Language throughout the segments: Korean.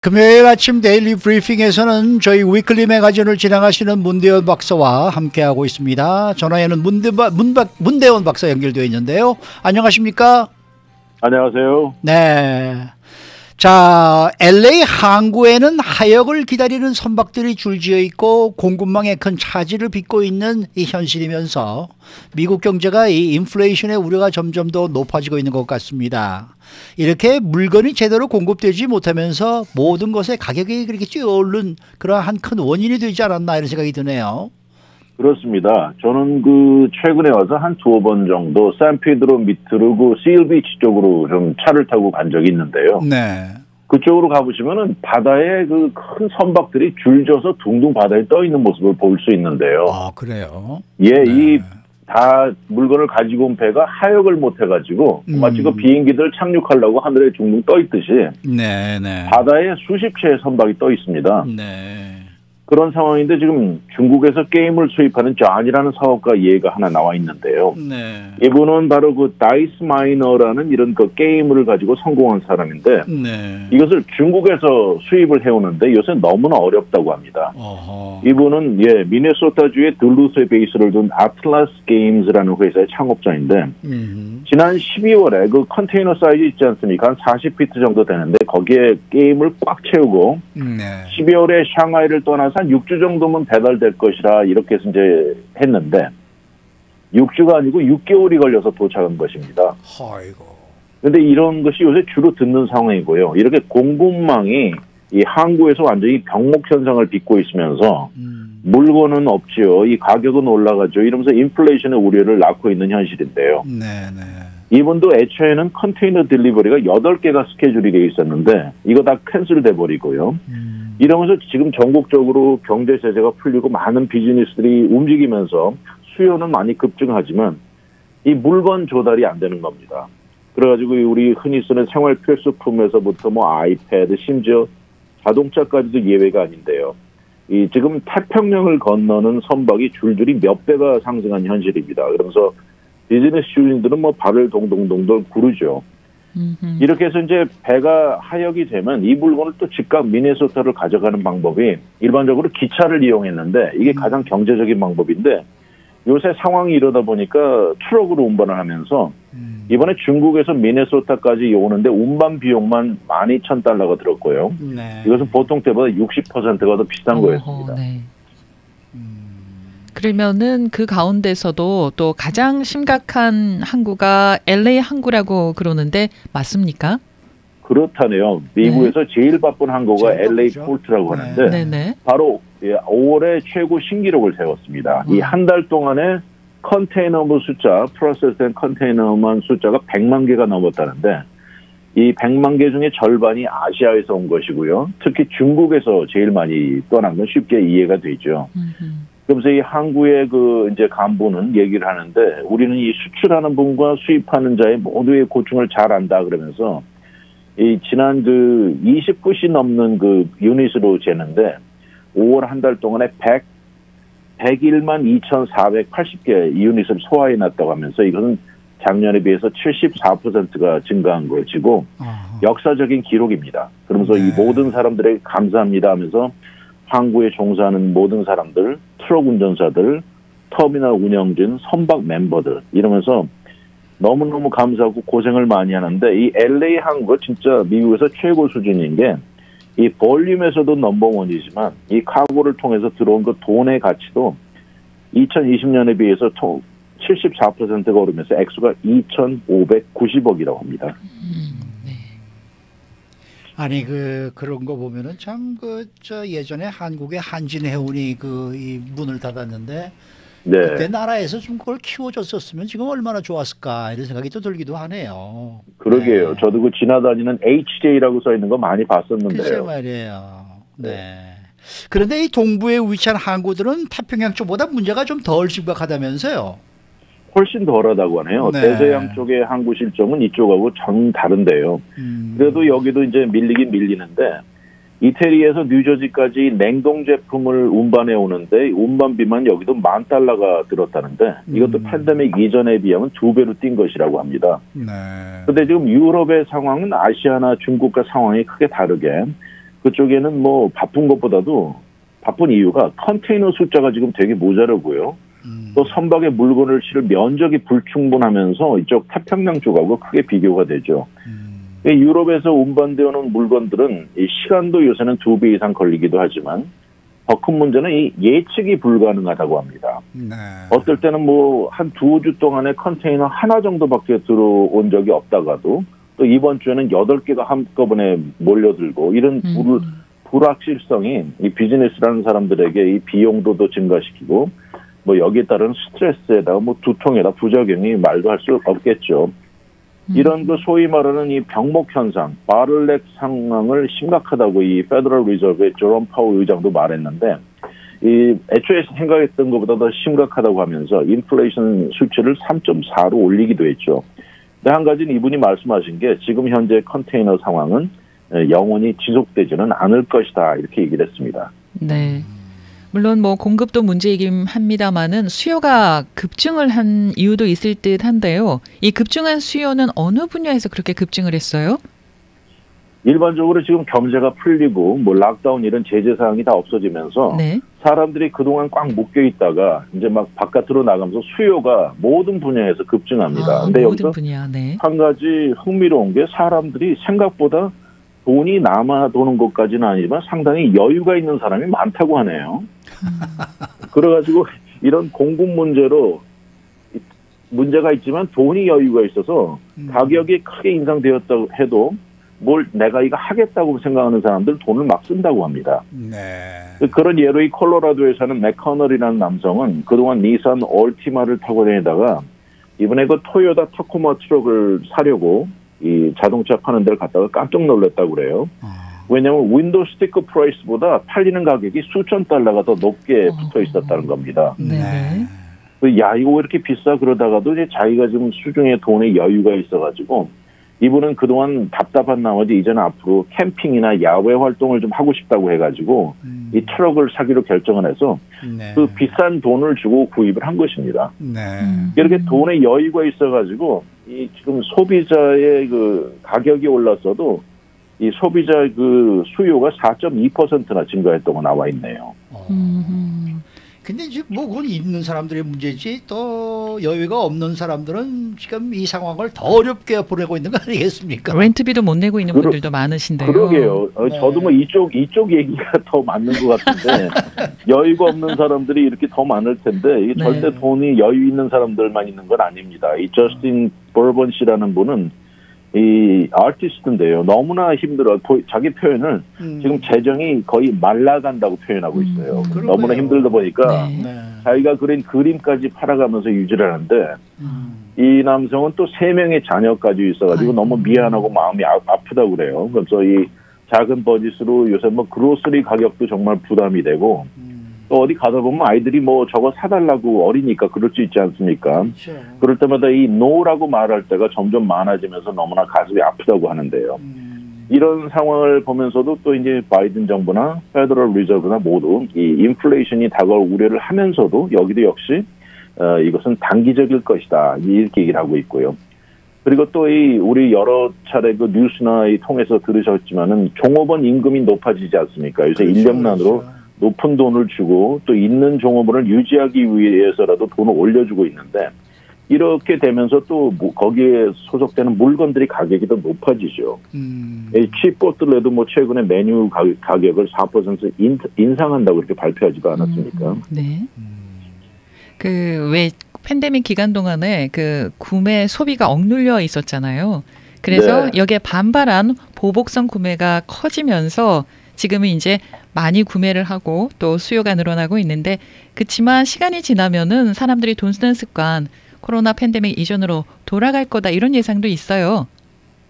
금요일 아침 데일리 브리핑에서는 저희 위클리 매거진을 진행하시는 문대원 박사와 함께하고 있습니다. 전화에는 문대원 박사 연결되어 있는데요. 안녕하십니까? 안녕하세요. 네. 자, LA 항구에는 하역을 기다리는 선박들이 줄지어 있고 공급망에 큰 차질을 빚고 있는 이 현실이면서 미국 경제가 이 인플레이션의 우려가 점점 더 높아지고 있는 것 같습니다. 이렇게 물건이 제대로 공급되지 못하면서 모든 것의 가격이 그렇게 뛰어오른 그러한 큰 원인이 되지 않았나 이런 생각이 드네요. 그렇습니다. 저는 최근에 와서 한 두어 번 정도 샌페드로 밑으로 실비치 쪽으로 좀 차를 타고 간 적이 있는데요. 네. 그쪽으로 가보시면은 바다에 큰 선박들이 줄져서 둥둥 바다에 떠 있는 모습을 볼 수 있는데요. 아, 그래요? 예, 네. 다 물건을 가지고 온 배가 하역을 못 해가지고 마치 비행기들 착륙하려고 하늘에 둥둥 떠 있듯이 네. 바다에 수십 채의 선박이 떠 있습니다. 네. 그런 상황인데 지금 중국에서 게임을 수입하는 존이라는 사업가 예가 하나 나와 있는데요. 네. 이분은 바로 다이스 마이너라는 이런 게임을 가지고 성공한 사람인데 네. 이것을 중국에서 수입을 해오는데 요새 너무나 어렵다고 합니다. 어허. 이분은 미네소타주의 들루스에 베이스를 둔 아틀라스 게임즈라는 회사의 창업자인데 지난 12월에 컨테이너 사이즈 있지 않습니까? 한 40피트 정도 되는데 거기에 게임을 꽉 채우고 12월에 샹하이를 떠나서 한 6주 정도면 배달될 것이라 이렇게 해서 이제 했는데 6주가 아니고 6개월이 걸려서 도착한 것입니다. 아이고. 그런데 이런 것이 요새 주로 듣는 상황이고요. 이렇게 공급망이 이 항구에서 완전히 병목 현상을 빚고 있으면서 물건은 없지요. 이 가격은 올라가죠. 이러면서 인플레이션의 우려를 낳고 있는 현실인데요. 네네. 이분도 애초에는 컨테이너 딜리버리가 8개가 스케줄이 되어 있었는데 이거 다 캔슬돼 버리고요. 이러면서 지금 전국적으로 경제 제재가 풀리고 많은 비즈니스들이 움직이면서 수요는 많이 급증하지만 이 물건 조달이 안 되는 겁니다. 그래가지고 우리 흔히 쓰는 생활 필수품에서부터 아이패드 심지어 자동차까지도 예외가 아닌데요. 지금 태평양을 건너는 선박이 줄줄이 몇 배가 상승한 현실입니다. 그러면서 비즈니스 주인들은 발을 동동동동 구르죠. 이렇게 해서 이제 배가 하역이 되면 이 물건을 또 즉각 미네소타를 가져가는 방법이 일반적으로 기차를 이용했는데 이게 가장 경제적인 방법인데 요새 상황이 이러다 보니까 트럭으로 운반을 하면서 이번에 중국에서 미네소타까지 오는데 운반 비용만 $12,000가 들었고요. 네. 이것은 보통 때보다 60%가 더 비싼 거였습니다. 네. 그러면은 그 가운데서도 또 가장 심각한 항구가 LA 항구라고 그러는데 맞습니까? 그렇다네요. 미국에서 제일 바쁜 항구가 LA 포트라고 하는데 네네. 바로 5월에 최고 신기록을 세웠습니다. 이 한 달 동안에 컨테이너만 숫자, 프로세스된 컨테이너만 숫자가 100만 개가 넘었다는데 이 100만 개 중에 절반이 아시아에서 온 것이고요. 특히 중국에서 제일 많이 떠난 건 쉽게 이해가 되죠. 그러면서 이 항구의 이제 간부는 얘기를 하는데 우리는 이 수출하는 분과 수입하는 자의 모두의 고충을 잘 안다 그러면서 이 지난 29시 넘는 유닛으로 재는데 5월 한 달 동안에 101만 2,480개 유닛을 소화해놨다고 하면서 이것은 작년에 비해서 74%가 증가한 것이고 역사적인 기록입니다. 그러면서 이 모든 사람들에게 감사합니다 하면서 항구에 종사하는 모든 사람들, 트럭 운전사들, 터미널 운영진, 선박 멤버들 이러면서 너무너무 감사하고 고생을 많이 하는데 이 LA 항구가 진짜 미국에서 최고 수준인 게 이 볼륨에서도 넘버원이지만 이 카고를 통해서 들어온 돈의 가치도 2020년에 비해서 74%가 오르면서 액수가 2,590억이라고 합니다. 네. 아니 그런 거 보면은 참 예전에 한국의 한진해운이 이 문을 닫았는데 네. 그때 나라에서 좀 그걸 키워줬었으면 지금 얼마나 좋았을까 이런 생각이 또 들기도 하네요. 그러게요. 네. 저도 지나다니는 HJ라고 써 있는 거 많이 봤었는데요. 글쎄 말이에요. 네. 그런데 이 동부에 위치한 항구들은 태평양 쪽보다 문제가 좀 덜 심각하다면서요? 훨씬 덜하다고 하네요. 네. 대서양 쪽의 항구 실정은 이쪽하고 전 다른데요. 그래도 여기도 이제 밀리긴 밀리는데 이태리에서 뉴저지까지 냉동 제품을 운반해 오는데 운반비만 여기도 $10,000가 들었다는데 이것도 팬데믹 이전에 비하면 2배로 뛴 것이라고 합니다. 네. 그런데 지금 유럽의 상황은 아시아나 중국과 상황이 크게 다르게 그쪽에는 뭐 바쁜 것보다도 바쁜 이유가 컨테이너 숫자가 지금 되게 모자라고요. 또 선박에 물건을 실을 면적이 불충분하면서 이쪽 태평양 쪽하고 크게 비교가 되죠. 유럽에서 운반되어 오는 물건들은 이 시간도 요새는 2배 이상 걸리기도 하지만 더 큰 문제는 이 예측이 불가능하다고 합니다. 네. 어떨 때는 뭐 한 2주 동안에 컨테이너 하나 정도밖에 들어온 적이 없다가도 또 이번 주에는 8개가 한꺼번에 몰려들고 이런 불확실성이 이 비즈니스라는 사람들에게 이 비용도도 증가시키고 뭐 여기에 따른 스트레스에다가 뭐 두통에다 부작용이 말도 할 수 없겠죠. 이런 그 소위 말하는 이 병목 현상, 바틀넥 상황을 심각하다고 이 페더럴 리저브의 조롬 파월 의장도 말했는데 이 애초에 생각했던 것보다 더 심각하다고 하면서 인플레이션 수치를 3.4로 올리기도 했죠. 근데 한 가지는 이분이 말씀하신 게 지금 현재 컨테이너 상황은 영원히 지속되지는 않을 것이다 이렇게 얘기를 했습니다. 네. 물론 뭐 공급도 문제이긴 합니다만은 수요가 급증을 한 이유도 있을 듯한데요. 이 급증한 수요는 어느 분야에서 그렇게 급증을 했어요? 일반적으로 지금 경제가 풀리고 뭐 락다운 이런 제재 사항이 다 없어지면서 네. 사람들이 그동안 꽉 묶여 있다가 이제 막 바깥으로 나가면서 수요가 모든 분야에서 급증합니다. 근데 모든 여기서 분야. 네. 한 가지 흥미로운 게 사람들이 생각보다 돈이 남아 도는 것까지는 아니지만 상당히 여유가 있는 사람이 많다고 하네요. 그래가지고 이런 공급 문제로 문제가 있지만 돈이 여유가 있어서 가격이 크게 인상되었다고 해도 뭘 내가 이거 하겠다고 생각하는 사람들 돈을 막 쓴다고 합니다. 네. 그런 예로 이 콜로라도에 사는 맥커널이라는 남성은 그동안 니산 얼티마를 타고 다니다가 이번에 그 토요타 타코마 트럭을 사려고 이 자동차 파는 데를 갔다가 깜짝 놀랐다고 그래요. 왜냐하면 윈도우 스티커 프라이스보다 팔리는 가격이 수천 달러가 더 높게 붙어 있었다는 겁니다. 네. 야 이거 왜 이렇게 비싸 그러다가도 이제 자기가 지금 수중에 돈에 여유가 있어가지고 이분은 그동안 답답한 나머지 이제는 앞으로 캠핑이나 야외 활동을 좀 하고 싶다고 해가지고 이 트럭을 사기로 결정을 해서 네. 그 비싼 돈을 주고 구입을 한 것입니다. 네. 이렇게 돈에 여유가 있어가지고 이 지금 소비자의 그 가격이 올랐어도 이 소비자 그 수요가 4.2%나 증가했다고 나와 있네요. 근데 이제 뭐 그건 있는 사람들의 문제지 또 여유가 없는 사람들은 지금 이 상황을 더 어렵게 보내고 있는 거 아니겠습니까? 렌트비도 못 내고 있는 분들도 많으신데요. 그러게요. 네. 저도 뭐 이쪽 얘기가 더 맞는 것 같은데 여유가 없는 사람들이 이렇게 더 많을 텐데 이게 네. 절대 돈이 여유 있는 사람들만 있는 건 아닙니다. 이 저스틴 버번 씨라는 분은 이 아티스트인데요. 너무나 힘들어. 자기 표현을 지금 재정이 거의 말라간다고 표현하고 있어요. 너무나 힘들다 보니까 네. 자기가 그린 그림까지 팔아가면서 유지를 하는데 이 남성은 또 3명의 자녀까지 있어가지고 너무 미안하고 마음이 아프다고 그래요. 그래서 이 작은 버짓으로 요새 뭐 그로서리 가격도 정말 부담이 되고 또 어디 가다 보면 아이들이 뭐 저거 사달라고 어리니까 그럴 수 있지 않습니까? 그렇죠. 그럴 때마다 이 노라고 말할 때가 점점 많아지면서 너무나 가슴이 아프다고 하는데요. 이런 상황을 보면서도 또 이제 바이든 정부나 페더럴 리저브나 모두 이 인플레이션이 다가올 우려를 하면서도 여기도 역시 이것은 단기적일 것이다 이렇게 얘기를 하고 있고요. 그리고 또 이 우리 여러 차례 그 뉴스나 통해서 들으셨지만은 종업원 임금이 높아지지 않습니까? 요새 그렇죠, 인력난으로 그렇죠. 높은 돈을 주고 또 있는 종업원을 유지하기 위해서라도 돈을 올려주고 있는데 이렇게 되면서 또 거기에 소속되는 물건들이 가격이 더 높아지죠. 칩보틀레도 뭐 최근에 메뉴 가격을 4% 인상한다고 이렇게 발표하지도 않았습니까? 네. 그 왜 팬데믹 기간 동안에 그 구매 소비가 억눌려 있었잖아요. 그래서 네. 여기에 반발한 보복성 구매가 커지면서 지금은 이제 많이 구매를 하고 또 수요가 늘어나고 있는데 그렇지만 시간이 지나면은 사람들이 돈 쓰는 습관 코로나 팬데믹 이전으로 돌아갈 거다 이런 예상도 있어요.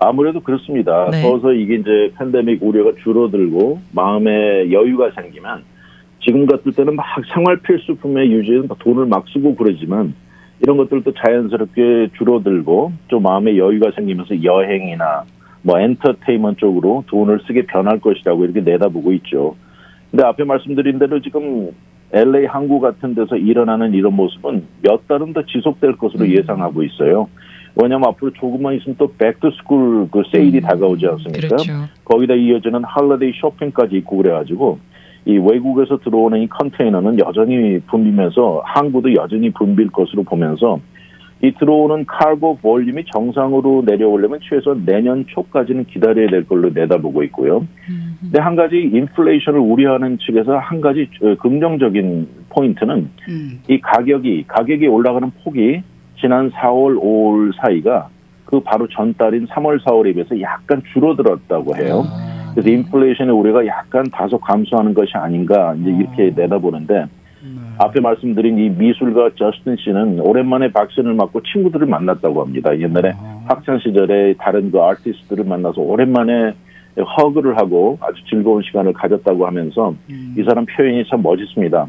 아무래도 그렇습니다. 네. 더서 이게 이제 팬데믹 우려가 줄어들고 마음에 여유가 생기면 지금 같을 때는 막 생활 필수품의 유지에 돈을 막 쓰고 그러지만 이런 것들도 자연스럽게 줄어들고 좀 마음에 여유가 생기면서 여행이나 뭐 엔터테인먼트 쪽으로 돈을 쓰게 변할 것이라고 이렇게 내다보고 있죠. 근데 앞에 말씀드린 대로 지금 LA 항구 같은 데서 일어나는 이런 모습은 몇 달은 더 지속될 것으로 예상하고 있어요. 왜냐하면 앞으로 조금만 있으면 또 백투스쿨 그 세일이 다가오지 않습니까? 그렇죠. 거기다 이어지는 할리데이 쇼핑까지 있고 그래가지고 이 외국에서 들어오는 이 컨테이너는 여전히 붐비면서 항구도 여전히 붐빌 것으로 보면서 이 들어오는 카고 볼륨이 정상으로 내려오려면 최소한 내년 초까지는 기다려야 될 걸로 내다보고 있고요. 근데 한 가지 인플레이션을 우려하는 측에서 한 가지 긍정적인 포인트는 이 가격이 올라가는 폭이 지난 4월, 5월 사이가 그 바로 전달인 3월, 4월에 비해서 약간 줄어들었다고 해요. 그래서 인플레이션의 우려가 약간 다소 감소하는 것이 아닌가 이제 이렇게 내다보는데 앞에 말씀드린 이 미술가 저스틴 씨는 오랜만에 박신을 맞고 친구들을 만났다고 합니다. 옛날에 학창 시절에 다른 그 아티스트들을 만나서 오랜만에 허그를 하고 아주 즐거운 시간을 가졌다고 하면서 이 사람 표현이 참 멋있습니다.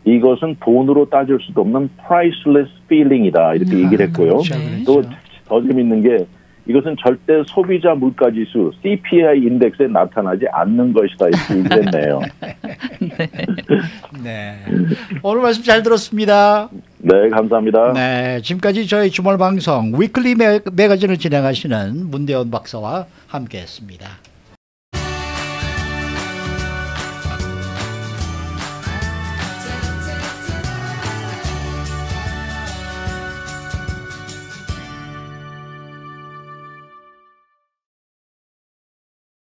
이것은 돈으로 따질 수도 없는 priceless feeling이다 이렇게 얘기를 했고요. 또 더 재밌는 게 이것은 절대 소비자 물가지수 CPI 인덱스에 나타나지 않는 것이다 이렇게 얘기했네요. 네. 오늘 말씀 잘 들었습니다. 네, 감사합니다. 네, 지금까지 저희 주말 방송 위클리 매거진을 진행하시는 문대원 박사와 함께했습니다.